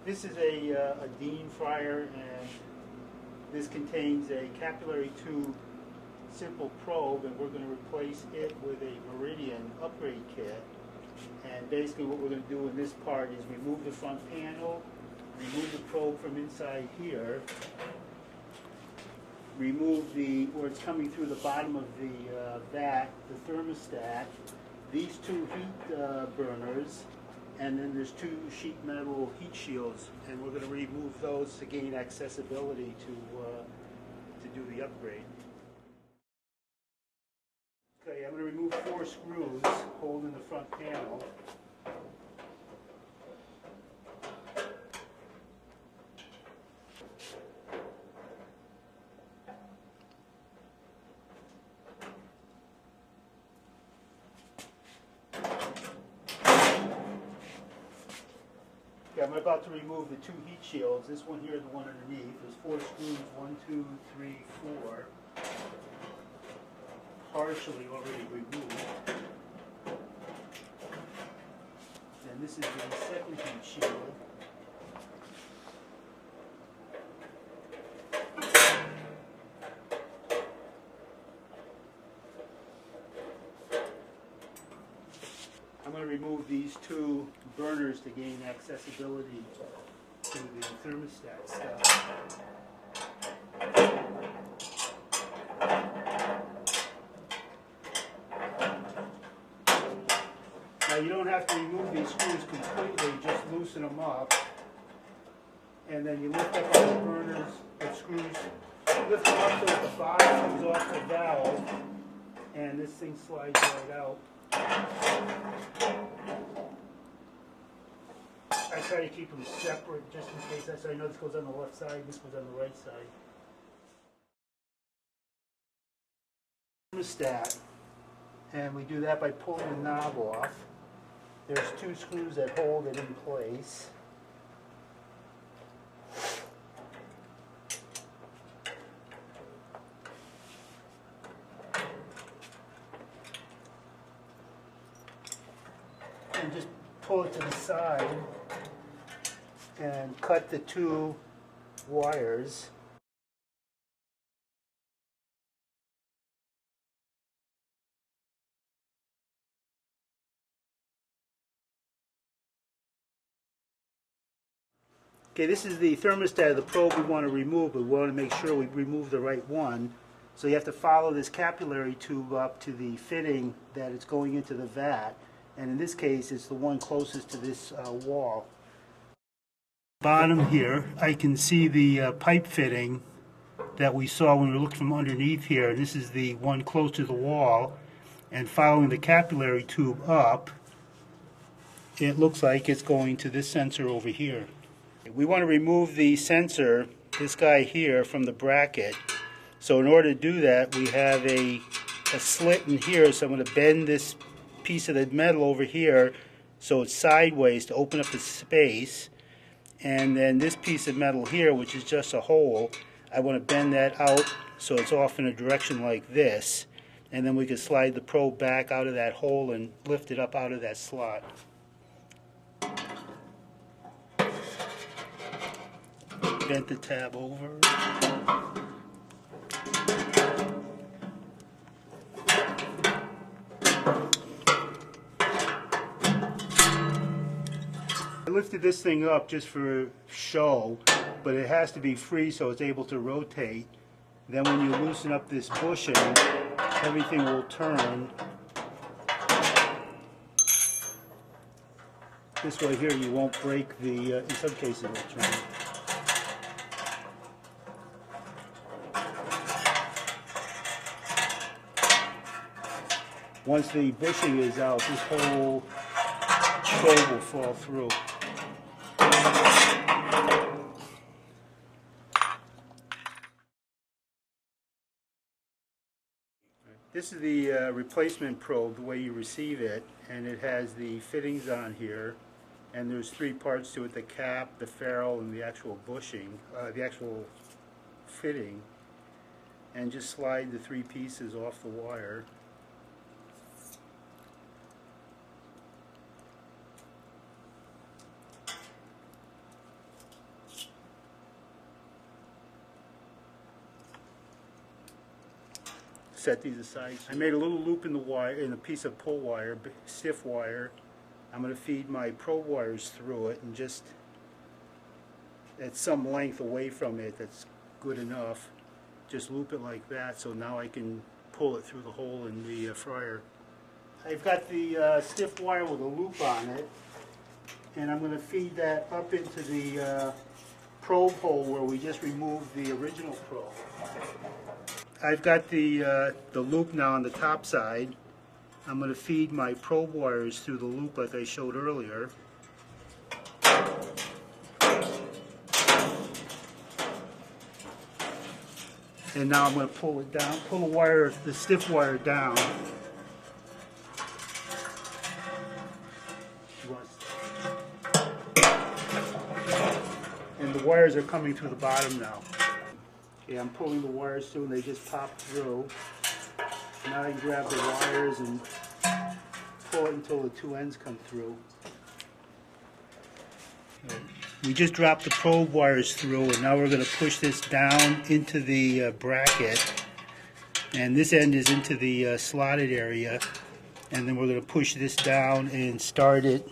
This is a Dean fryer, and this contains a capillary tube simple probe, and we're going to replace it with a Meridian upgrade kit. And basically what we're going to do in this part is remove the front panel, remove the probe from inside here, remove where it's coming through the bottom of the vat, the thermostat, these two heat burners, and then there's two sheet metal heat shields, and we're going to remove those to gain accessibility to do the upgrade. Okay, I'm going to remove 4 screws holding the front panel. Okay, I'm about to remove the 2 heat shields. This one here, the one underneath. There's 4 screws, 1, 2, 3, 4. Partially already removed. And this is the second heat shield. I'm going to remove these 2 burners to gain accessibility to the thermostat stuff. Now you don't have to remove these screws completely, just loosen them up. And then you lift up all the burners, the screws, lift them up so that the bottom comes off the valve, and this thing slides right out. I try to keep them separate just in case. So I know this goes on the left side, this goes on the right side. Thermostat, and we do that by pulling the knob off. There's 2 screws that hold it in place. And just pull it to the side and cut the 2 wires. Okay, this is the thermostat of the probe we want to remove, but we want to make sure we remove the right one. So you have to follow this capillary tube up to the fitting that it's going into the vat. And in this case, it's the one closest to this wall. Bottom here, I can see the pipe fitting that we saw when we looked from underneath here. This is the one close to the wall. And following the capillary tube up, it looks like it's going to this sensor over here. We want to remove the sensor, this guy here, from the bracket. So in order to do that, we have a slit in here. So I'm going to bend this piece of the metal over here so it's sideways to open up the space. And then this piece of metal here, which is just a hole, I want to bend that out so it's off in a direction like this. And then we can slide the probe back out of that hole and lift it up out of that slot. Bent the tab over. I lifted this thing up just for show, but it has to be free so it's able to rotate. Then when you loosen up this bushing, everything will turn. This way here you won't break the, in some cases it will turn. Once the bushing is out, this whole probe will fall through. This is the replacement probe, the way you receive it, and it has the fittings on here, and there's 3 parts to it: the cap, the ferrule, and the actual bushing, the actual fitting. And just slide the 3 pieces off the wire. set these aside. I made a little loop in the wire, in a piece of pull wire, stiff wire. I'm going to feed my probe wires through it, and just at some length away from it that's good enough, just loop it like that, so now I can pull it through the hole in the fryer. I've got the stiff wire with a loop on it, and I'm going to feed that up into the probe hole where we just removed the original probe. I've got the loop now on the top side. I'm going to feed my probe wires through the loop like I showed earlier. And now I'm going to pull it down, pull the wire, the stiff wire down. And the wires are coming through the bottom now. Okay, I'm pulling the wires through and they just pop through. Now I can grab the wires and pull it until the two ends come through. We just dropped the probe wires through, and now we're going to push this down into the bracket, and this end is into the slotted area, and then we're going to push this down and start it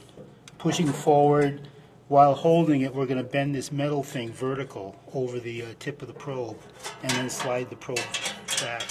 pushing forward. While holding it, we're going to bend this metal thing vertical over the tip of the probe and then slide the probe back.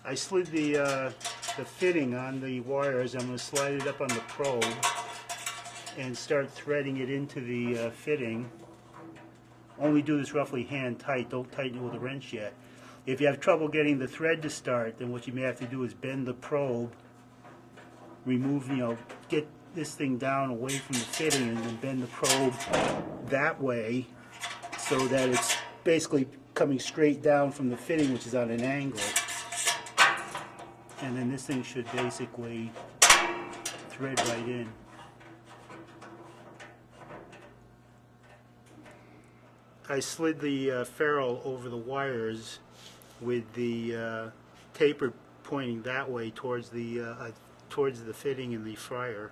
I slid the fitting on the wires. I'm going to slide it up on the probe and start threading it into the fitting. Only do this roughly hand tight, don't tighten it with a wrench yet. If you have trouble getting the thread to start, then what you may have to do is bend the probe, remove, get this thing down away from the fitting, and then bend the probe that way so that it's basically coming straight down from the fitting, which is on an angle. And then this thing should basically thread right in. I slid the ferrule over the wires with the taper pointing that way towards the fitting in the fryer.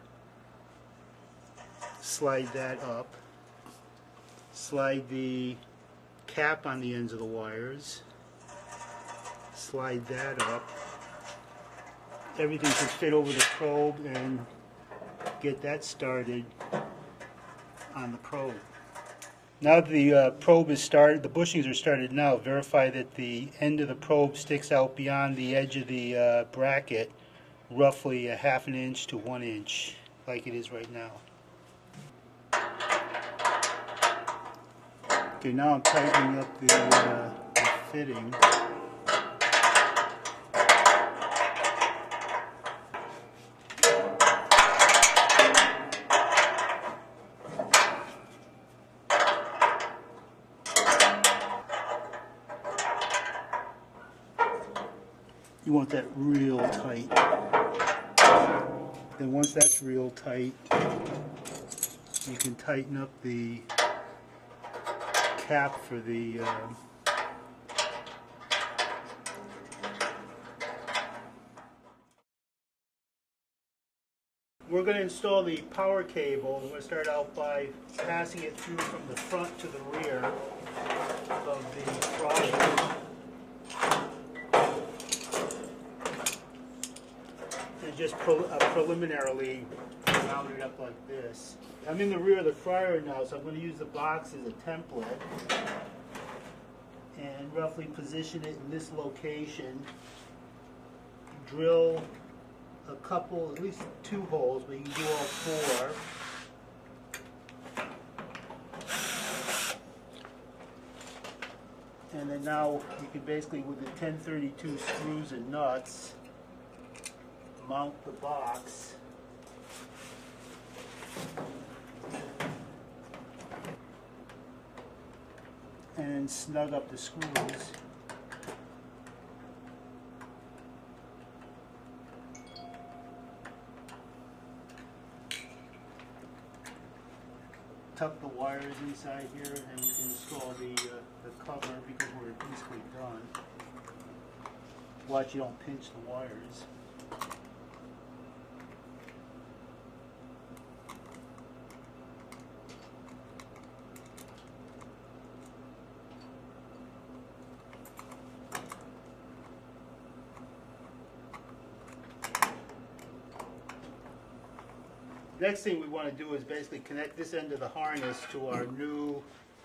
Slide that up. Slide the cap on the ends of the wires. Slide that up. Everything should fit over the probe and get that started on the probe. Now the probe is started, the bushings are started now. Verify that the end of the probe sticks out beyond the edge of the bracket, roughly a ½ inch to 1 inch, like it is right now. Okay, now I'm tightening up the fitting. You want that real tight. Then once that's real tight, you can tighten up the cap for the we're going to install the power cable. We're going to start out by passing it through from the front to the rear of the fryer. And just preliminarily round it up like this. I'm in the rear of the fryer now, so I'm going to use the box as a template and roughly position it in this location. Drill a couple, at least 2 holes, but you can do all 4. And then now you can basically, with the 1032 screws and nuts, mount the box. And snug up the screws. tuck the wires inside here and install the cover because we're basically done. Watch you don't pinch the wires. Next thing we want to do is basically connect this end of the harness to our new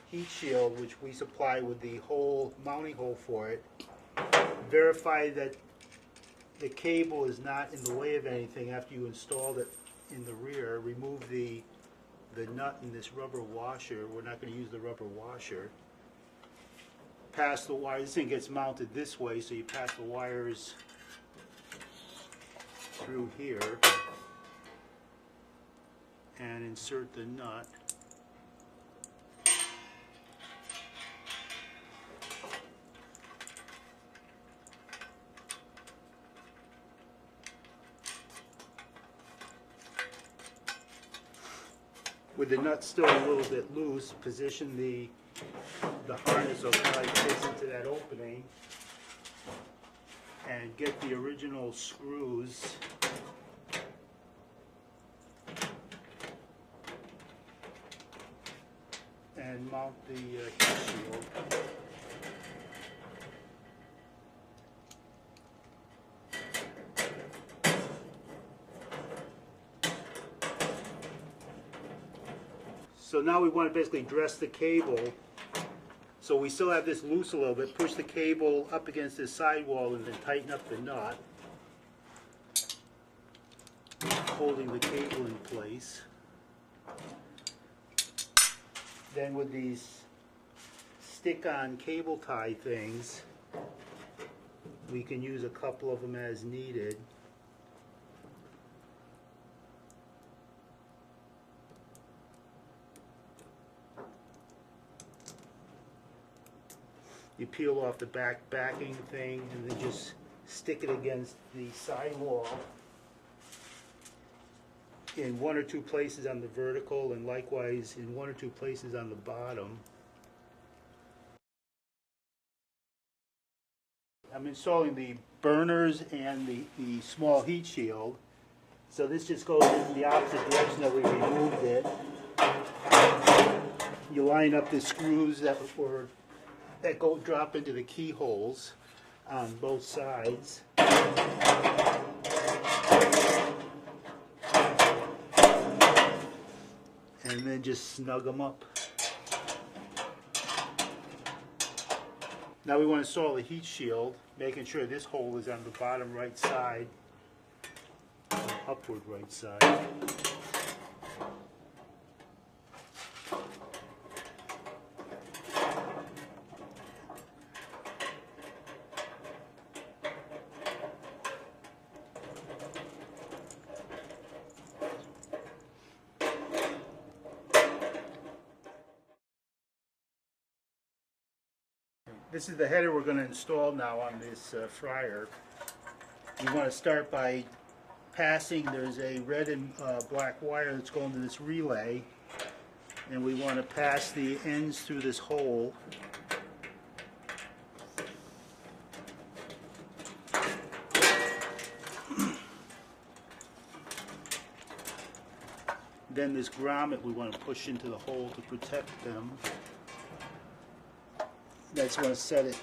heat shield, which we supply with the hole, mounting hole for it. Verify that the cable is not in the way of anything after you installed it in the rear. Remove the nut in this rubber washer. We're not going to use the rubber washer. Pass the wire. This thing gets mounted this way, so you pass the wires through here and insert the nut. With the nut still a little bit loose, position the harness so it fits into that opening and get the original screws and mount the heat shield. So now we want to basically dress the cable. So we still have this loose a little bit. Push the cable up against this sidewall and then tighten up the nut, holding the cable in place. Then with these stick-on cable tie things, we can use a couple of them as needed. You peel off the backing thing and then just stick it against the sidewall in one or two places on the vertical and likewise in one or two places on the bottom. I'm installing the burners and the small heat shield. So this just goes in the opposite direction that we removed it. You line up the screws that go drop into the keyholes on both sides. And then just snug them up. Now we want to install the heat shield, making sure this hole is on the bottom right side, upward right side. This is the header we're going to install now on this fryer. You want to start by passing, there's a red and black wire that's going to this relay, and we want to pass the ends through this hole. Then this grommet we want to push into the hole to protect them. I just want to set it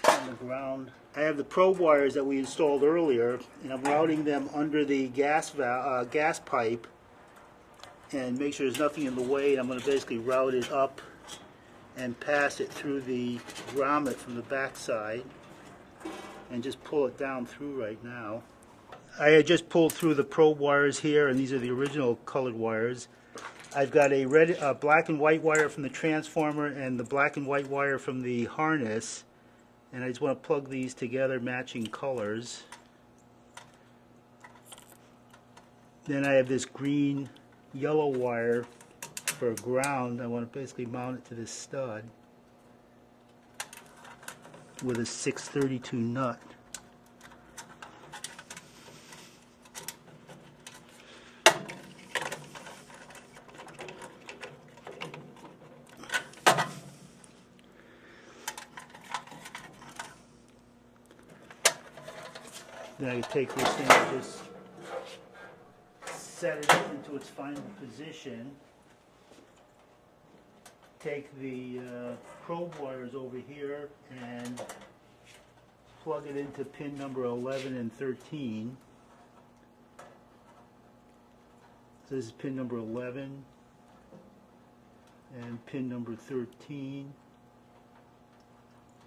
on the ground. I have the probe wires that we installed earlier, and I'm routing them under the gas pipe and make sure there's nothing in the way. And I'm going to basically route it up and pass it through the grommet from the back side and just pull it down through right now. I had just pulled through the probe wires here, and these are the original colored wires. I've got a black and white wire from the transformer and the black and white wire from the harness, and I just want to plug these together matching colors. Then I have this green yellow wire for ground. I want to basically mount it to this stud with a 632 nut. Then I can take this thing and just set it up into its final position. Take the probe wires over here and plug it into pin number 11 and 13. So this is pin number 11 and pin number 13.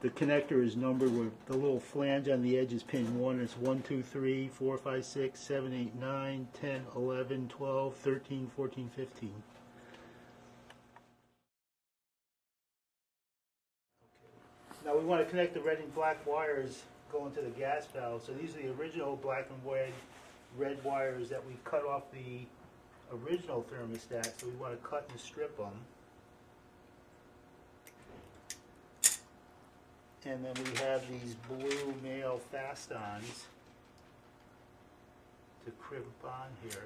The connector is numbered with the little flange on the edge is pin 1. It's 1, 2, 3, 4, 5, 6, 7, 8, 9, 10, 11, 12, 13, 14, 15. Now we want to connect the red and black wires going to the gas valve. So these are the original black and red wires that we cut off the original thermostat. So we want to cut and strip them. And then we have these blue male fast-ons to crimp on here.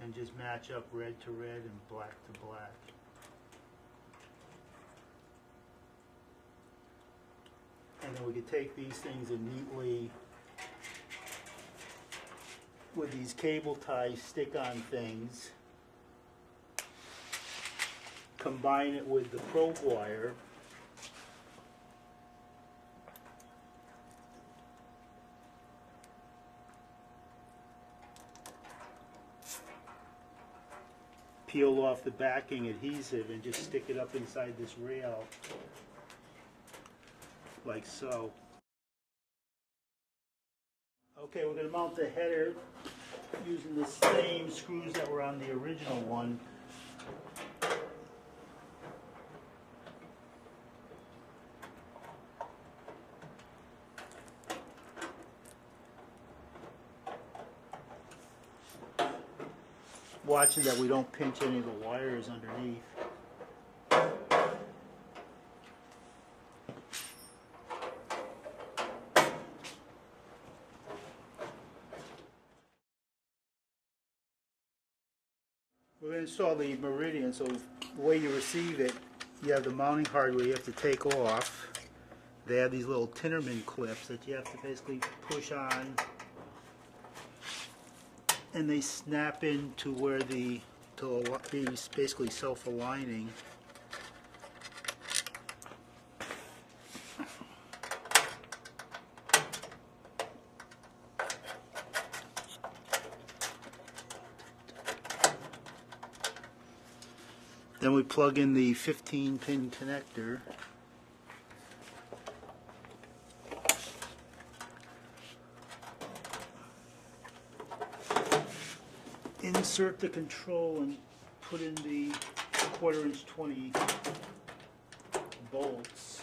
And just match up red to red and black to black. And then we could take these things and neatly, with these cable tie stick-on things, combine it with the probe wire, peel off the backing adhesive and just stick it up inside this rail like so. Okay, we're going to mount the header using the same screws that were on the original one. Watching that we don't pinch any of the wires underneath. We're going to install the Meridian, so the way you receive it, you have the mounting hardware you have to take off. They have these little Tinnerman clips that you have to basically push on, and they snap into where to be basically self-aligning. Then we plug in the 15-pin connector. Insert the control and put in the 1/4" 20 bolts.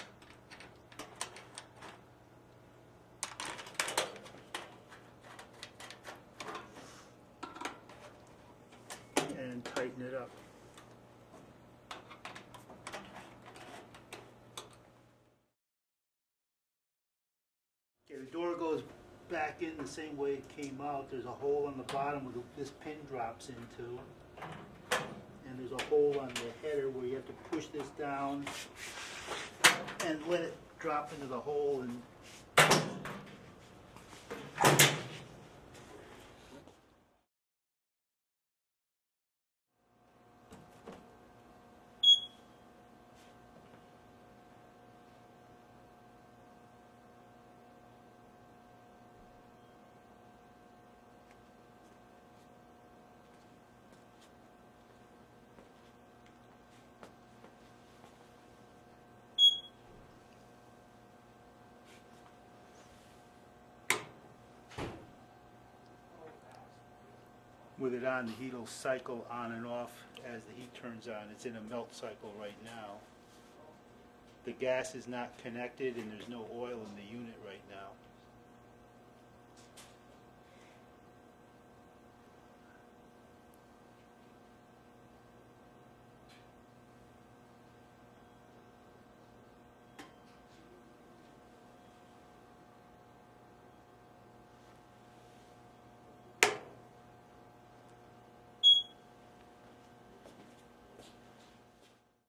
And tighten it up. Okay, the door goes back in the same way it came out. There's a hole on the bottom where this pin drops into, and there's a hole on the header where you have to push this down and let it drop into the hole. And with it on, the heat will cycle on and off as the heat turns on. It's in a melt cycle right now. The gas is not connected and there's no oil in the unit right now.